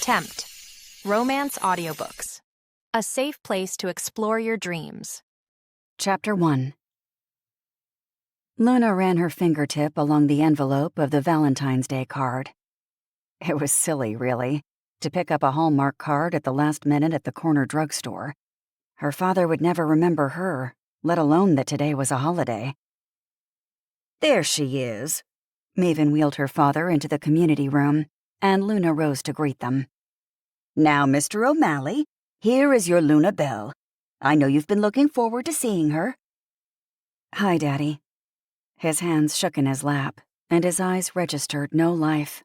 Tempt. Romance audiobooks. A safe place to explore your dreams. Chapter 1. Luna ran her fingertip along the envelope of the Valentine's Day card. It was silly, really, to pick up a Hallmark card at the last minute at the corner drugstore. Her father would never remember her, let alone that today was a holiday. "There she is." Maven wheeled her father into the community room, and Luna rose to greet them. "Now, Mr. O'Malley, here is your Luna Belle. I know you've been looking forward to seeing her." "Hi, Daddy." His hands shook in his lap, and his eyes registered no life.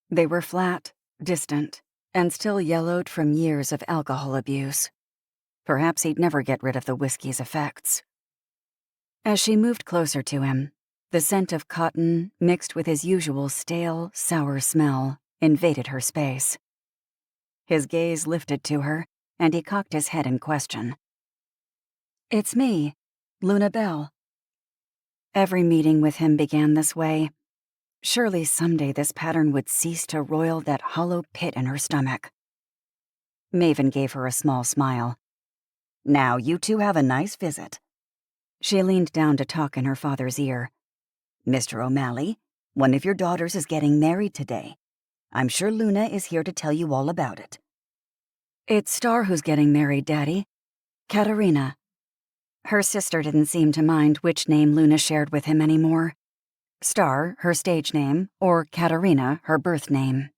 They were flat, distant, and still yellowed from years of alcohol abuse. Perhaps he'd never get rid of the whiskey's effects. As she moved closer to him, the scent of cotton, mixed with his usual stale, sour smell, invaded her space. His gaze lifted to her, and he cocked his head in question. "It's me, Luna Belle." Every meeting with him began this way. Surely someday this pattern would cease to roil that hollow pit in her stomach. Maven gave her a small smile. "Now you two have a nice visit." She leaned down to talk in her father's ear. "Mr. O'Malley, one of your daughters is getting married today. I'm sure Luna is here to tell you all about it." "It's Star who's getting married, Daddy. Katarina." Her sister didn't seem to mind which name Luna shared with him anymore. Star, her stage name, or Katarina, her birth name.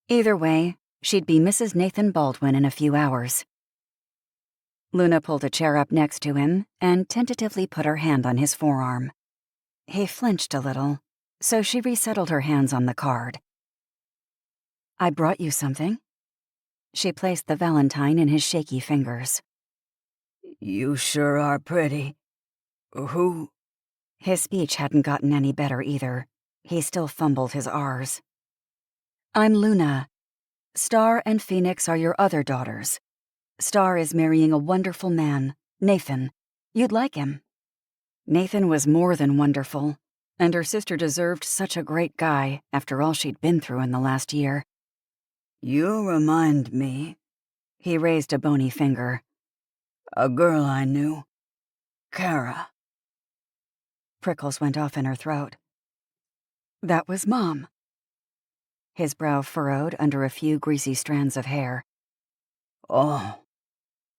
Either way, she'd be Mrs. Nathan Baldwin in a few hours. Luna pulled a chair up next to him and tentatively put her hand on his forearm. He flinched a little, so she resettled her hands on the card. "I brought you something." She placed the valentine in his shaky fingers. "You sure are pretty. Who?" His speech hadn't gotten any better either. He still fumbled his R's. "I'm Luna. Star and Phoenix are your other daughters. Star is marrying a wonderful man, Nathan. You'd like him." Nathan was more than wonderful, and her sister deserved such a great guy after all she'd been through in the last year. "You remind me," he raised a bony finger. "A girl I knew. Carragh." Prickles went off in her throat. "That was Mom." His brow furrowed under a few greasy strands of hair. "Oh,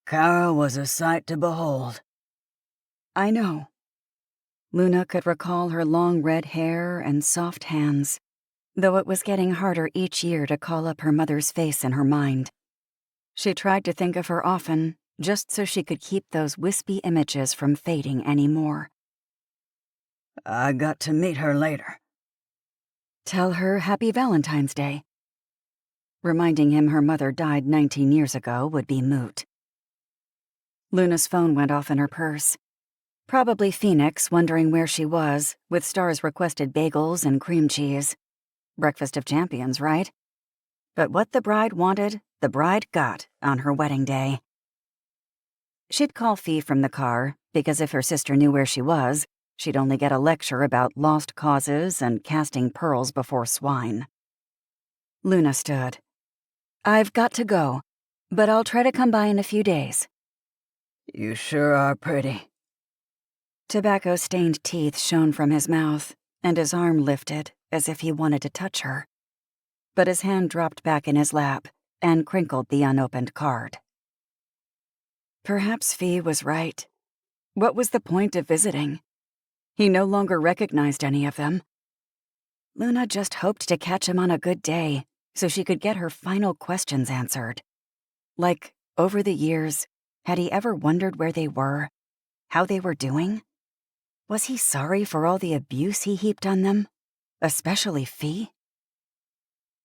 Carragh was a sight to behold." "I know." Luna could recall her long red hair and soft hands, though it was getting harder each year to call up her mother's face in her mind. She tried to think of her often, just so she could keep those wispy images from fading anymore. "I got to meet her later." "Tell her Happy Valentine's Day." Reminding him her mother died 19 years ago would be moot. Luna's phone went off in her purse. Probably Phoenix wondering where she was, with Star's requested bagels and cream cheese. Breakfast of champions, right? But what the bride wanted, the bride got on her wedding day. She'd call Fee from the car, because if her sister knew where she was, she'd only get a lecture about lost causes and casting pearls before swine. Luna stood. "I've got to go, but I'll try to come by in a few days." "You sure are pretty." Tobacco-stained teeth shone from his mouth, and his arm lifted as if he wanted to touch her. But his hand dropped back in his lap and crinkled the unopened card. Perhaps Fee was right. What was the point of visiting? He no longer recognized any of them. Luna just hoped to catch him on a good day so she could get her final questions answered. Like, over the years, had he ever wondered where they were? How they were doing? Was he sorry for all the abuse he heaped on them? Especially Fee?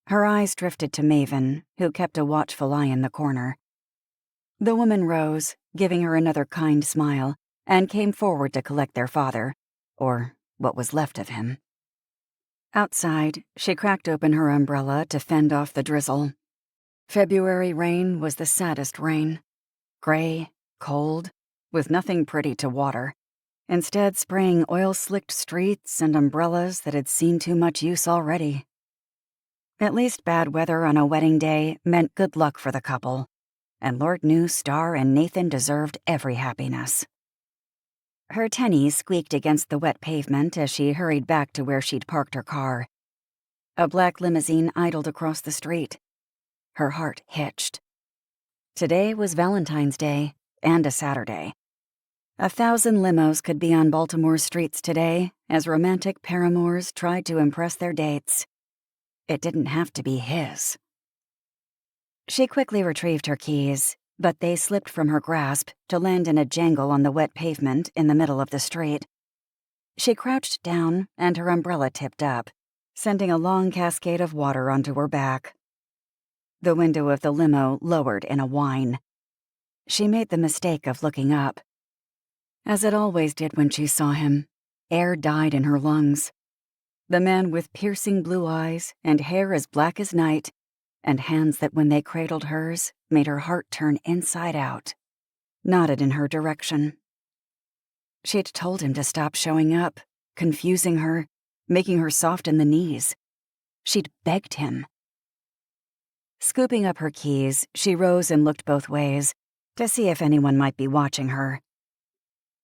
Her eyes drifted to Maven, who kept a watchful eye in the corner. The woman rose, giving her another kind smile, and came forward to collect their father, or what was left of him. Outside, she cracked open her umbrella to fend off the drizzle. February rain was the saddest rain. Gray, cold, with nothing pretty to water, instead spraying oil-slicked streets and umbrellas that had seen too much use already. At least bad weather on a wedding day meant good luck for the couple, and Lord knew Star and Nathan deserved every happiness. Her tennies squeaked against the wet pavement as she hurried back to where she'd parked her car. A black limousine idled across the street. Her heart hitched. Today was Valentine's Day, and a Saturday. 1,000 limos could be on Baltimore's streets today as romantic paramours tried to impress their dates. It didn't have to be his. She quickly retrieved her keys, but they slipped from her grasp to land in a jangle on the wet pavement in the middle of the street. She crouched down and her umbrella tipped up, sending a long cascade of water onto her back. The window of the limo lowered in a whine. She made the mistake of looking up. As it always did when she saw him, air died in her lungs. The man with piercing blue eyes and hair as black as night, and hands that when they cradled hers made her heart turn inside out, nodded in her direction. She'd told him to stop showing up, confusing her, making her soft in the knees. She'd begged him. Scooping up her keys, she rose and looked both ways to see if anyone might be watching her.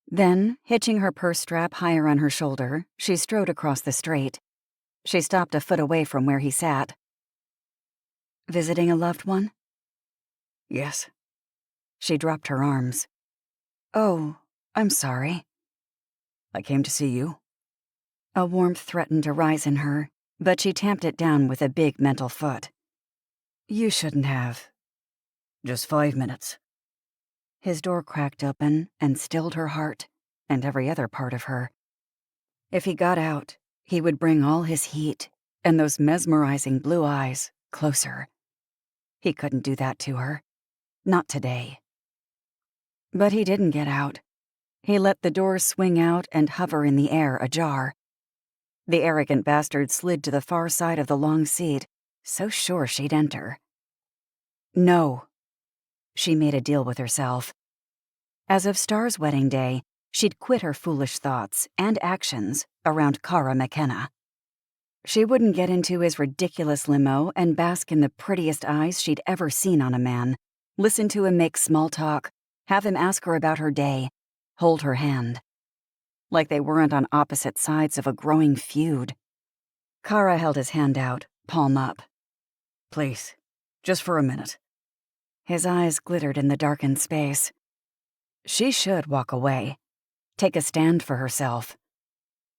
Then, hitching her purse strap higher on her shoulder, she strode across the street. She stopped a foot away from where he sat. Visiting a loved one? Yes. She dropped her arms. Oh, I'm sorry. I came to see you. A warmth threatened to rise in her, but she tamped it down with a big mental foot. You shouldn't have. Just 5 minutes. His door cracked open and stilled her heart, and every other part of her. If he got out, he would bring all his heat and those mesmerizing blue eyes closer. He couldn't do that to her. Not today. But he didn't get out. He let the door swing out and hover in the air ajar. The arrogant bastard slid to the far side of the long seat, so sure she'd enter. No. She made a deal with herself. As of Star's wedding day, she'd quit her foolish thoughts and actions around Carragh MacKenna. She wouldn't get into his ridiculous limo and bask in the prettiest eyes she'd ever seen on a man, listen to him make small talk, have him ask her about her day, hold her hand. Like they weren't on opposite sides of a growing feud. Carragh held his hand out, palm up. Please, just for a minute. His eyes glittered in the darkened space. She should walk away, take a stand for herself.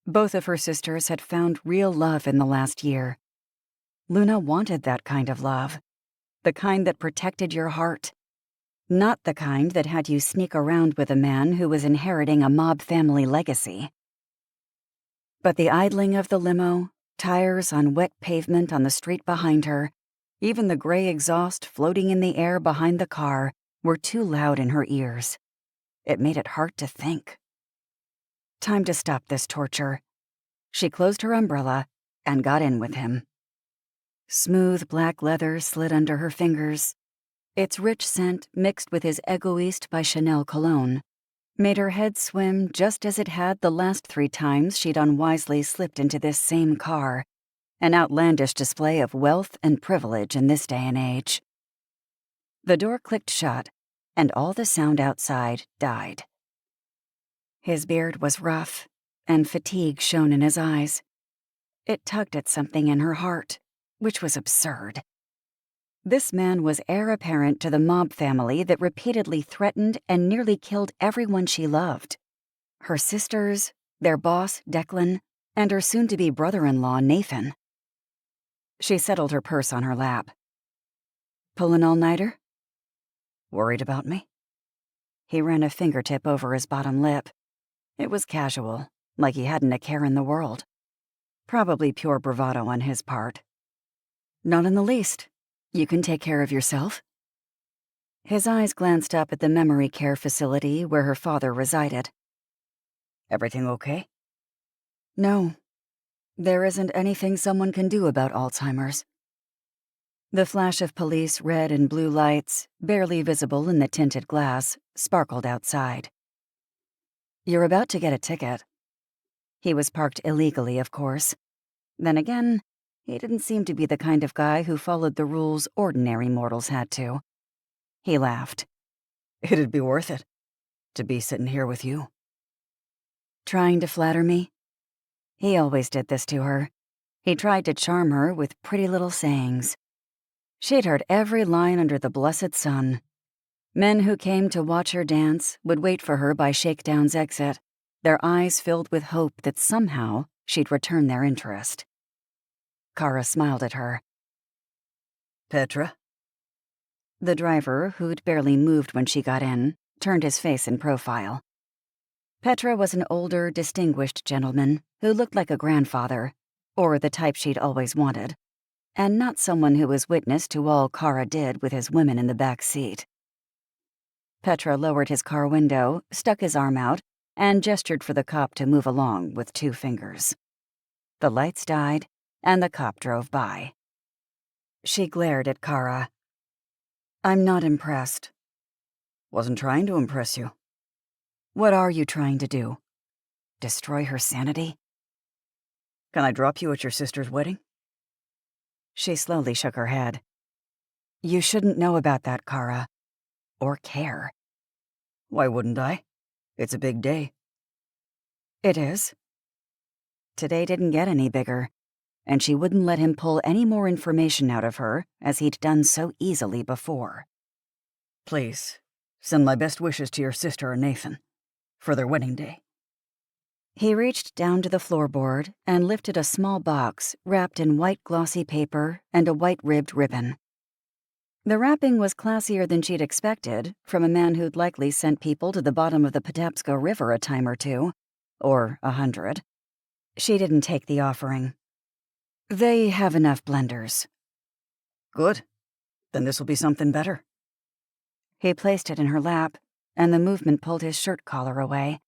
Both of her sisters had found real love in the last year. Luna wanted that kind of love, the kind that protected your heart, not the kind that had you sneak around with a man who was inheriting a mob family legacy. But the idling of the limo, tires on wet pavement on the street behind her, even the gray exhaust floating in the air behind the car were too loud in her ears. It made it hard to think. Time to stop this torture. She closed her umbrella and got in with him. Smooth black leather slid under her fingers. Its rich scent, mixed with his Egoist by Chanel cologne, made her head swim just as it had the last 3 times she'd unwisely slipped into this same car, an outlandish display of wealth and privilege in this day and age. The door clicked shut, and all the sound outside died. His beard was rough, and fatigue shone in his eyes. It tugged at something in her heart, which was absurd. This man was heir apparent to the mob family that repeatedly threatened and nearly killed everyone she loved. Her sisters, their boss, Declan, and her soon-to-be brother-in-law, Nathan. She settled her purse on her lap. Pull an all-nighter? Worried about me? He ran a fingertip over his bottom lip. It was casual, like he hadn't a care in the world. Probably pure bravado on his part. Not in the least. You can take care of yourself. His eyes glanced up at the memory care facility where her father resided. Everything okay? No. There isn't anything someone can do about Alzheimer's. The flash of police red and blue lights, barely visible in the tinted glass, sparkled outside. You're about to get a ticket. He was parked illegally, of course. Then again, He didn't seem to be the kind of guy who followed the rules ordinary mortals had to. He laughed. It'd be worth it, to be sitting here with you. Trying to flatter me? He always did this to her. He tried to charm her with pretty little sayings. She'd heard every line under the blessed sun. Men who came to watch her dance would wait for her by Shakedown's exit, their eyes filled with hope that somehow she'd return their interest. Carragh smiled at her. Petra? The driver, who'd barely moved when she got in, turned his face in profile. Petra was an older, distinguished gentleman who looked like a grandfather, or the type she'd always wanted, and not someone who was witness to all Carragh did with his women in the back seat. Petra lowered his car window, stuck his arm out, and gestured for the cop to move along with 2 fingers. The lights died, and the cop drove by. She glared at Carragh. "I'm not impressed." Wasn't trying to impress you. "What are you trying to do? Destroy her sanity?" Can I drop you at your sister's wedding? She slowly shook her head. "You shouldn't know about that, Carragh. Or care." Why wouldn't I? It's a big day. "It is." Today didn't get any bigger, and she wouldn't let him pull any more information out of her as he'd done so easily before. Please, send my best wishes to your sister and Nathan for their wedding day. He reached down to the floorboard and lifted a small box wrapped in white glossy paper and a white-ribbed ribbon. The wrapping was classier than she'd expected from a man who'd likely sent people to the bottom of the Patapsco River a time or 2, or 100. She didn't take the offering. "They have enough blenders." Good. Then this'll be something better. He placed it in her lap, and the movement pulled his shirt collar away,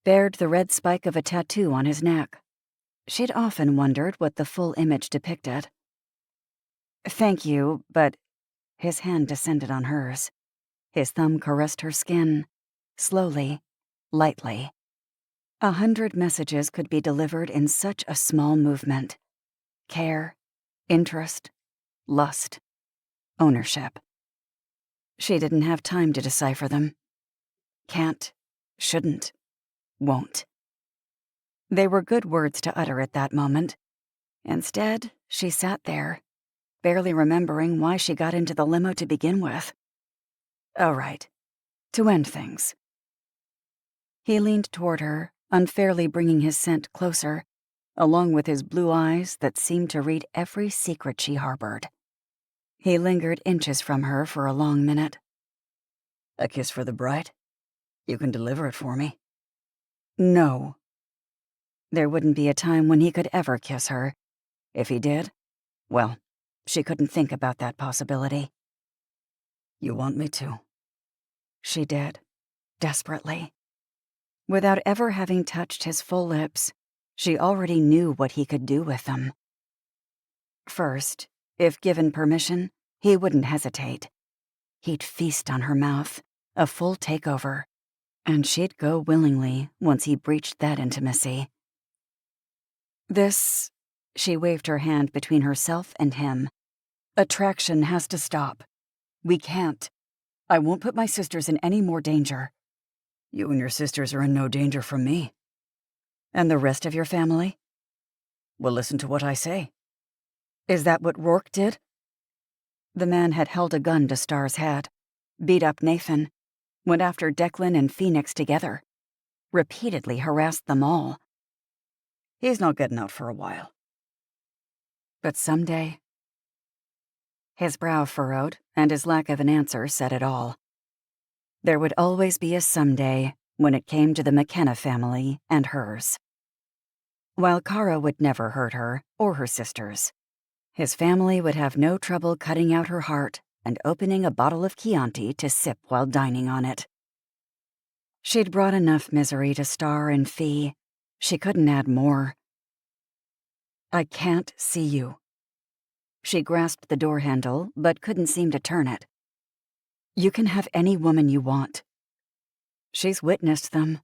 bared the red spike of a tattoo on his neck. She'd often wondered what the full image depicted. "Thank you, but..." His hand descended on hers. His thumb caressed her skin, slowly, lightly. 100 messages could be delivered in such a small movement. Care, interest, lust, ownership. She didn't have time to decipher them. Can't, shouldn't, won't. They were good words to utter at that moment. Instead, she sat there, barely remembering why she got into the limo to begin with. Oh, right. To end things. He leaned toward her, unfairly bringing his scent closer, along with his blue eyes that seemed to read every secret she harbored. He lingered inches from her for a long minute. A kiss for the bride? You can deliver it for me. No. There wouldn't be a time when he could ever kiss her. If he did, well, she couldn't think about that possibility. You want me to? She did, desperately. Without ever having touched his full lips, she already knew what he could do with them. First, if given permission, he wouldn't hesitate. He'd feast on her mouth, a full takeover, and she'd go willingly once he breached that intimacy. This, she waved her hand between herself and him. Attraction has to stop. We can't. I won't put my sisters in any more danger. You and your sisters are in no danger from me. And the rest of your family? Well, listen to what I say. Is that what Rourke did? The man had held a gun to Star's head, beat up Nathan, went after Declan and Phoenix together, repeatedly harassed them all. He's not getting out for a while. But someday... His brow furrowed, and his lack of an answer said it all. There would always be a someday when it came to the MacKenna family and hers. While Carragh would never hurt her or her sisters, his family would have no trouble cutting out her heart and opening a bottle of Chianti to sip while dining on it. She'd brought enough misery to Star and Fee. She couldn't add more. I can't see you. She grasped the door handle, but couldn't seem to turn it. You can have any woman you want. She's witnessed them.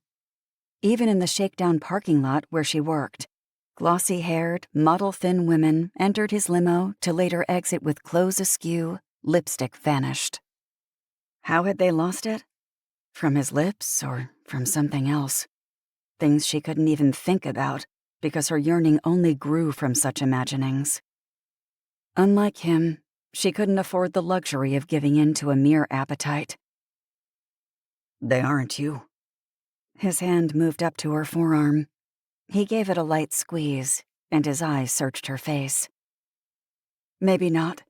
Even in the shakedown parking lot where she worked, Glossy-haired, model-thin women entered his limo to later exit with clothes askew, lipstick vanished. How had they lost it? From his lips or from something else? Things she couldn't even think about because her yearning only grew from such imaginings. Unlike him, she couldn't afford the luxury of giving in to a mere appetite. They aren't you. His hand moved up to her forearm. He gave it a light squeeze, and his eyes searched her face. Maybe not,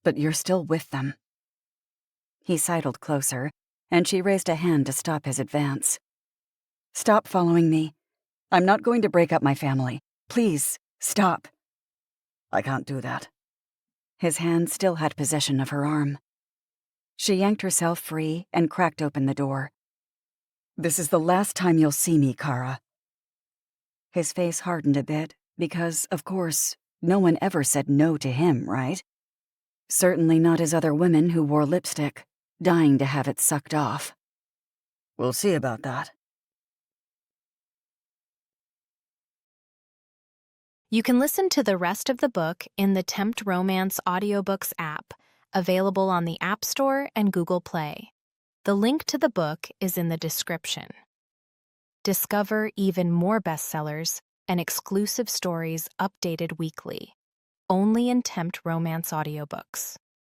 but you're still with them. He sidled closer, and she raised a hand to stop his advance. Stop following me. I'm not going to break up my family. Please, stop. I can't do that. His hand still had possession of her arm. She yanked herself free and cracked open the door. This is the last time you'll see me, Carragh. His face hardened a bit because, of course, no one ever said no to him, right? Certainly not as other women who wore lipstick, dying to have it sucked off. We'll see about that. You can listen to the rest of the book in the Tempt Romance audiobooks app, available on the App Store and Google Play. The link to the book is in the description. Discover even more bestsellers and exclusive stories updated weekly, only in Tempt Romance audiobooks.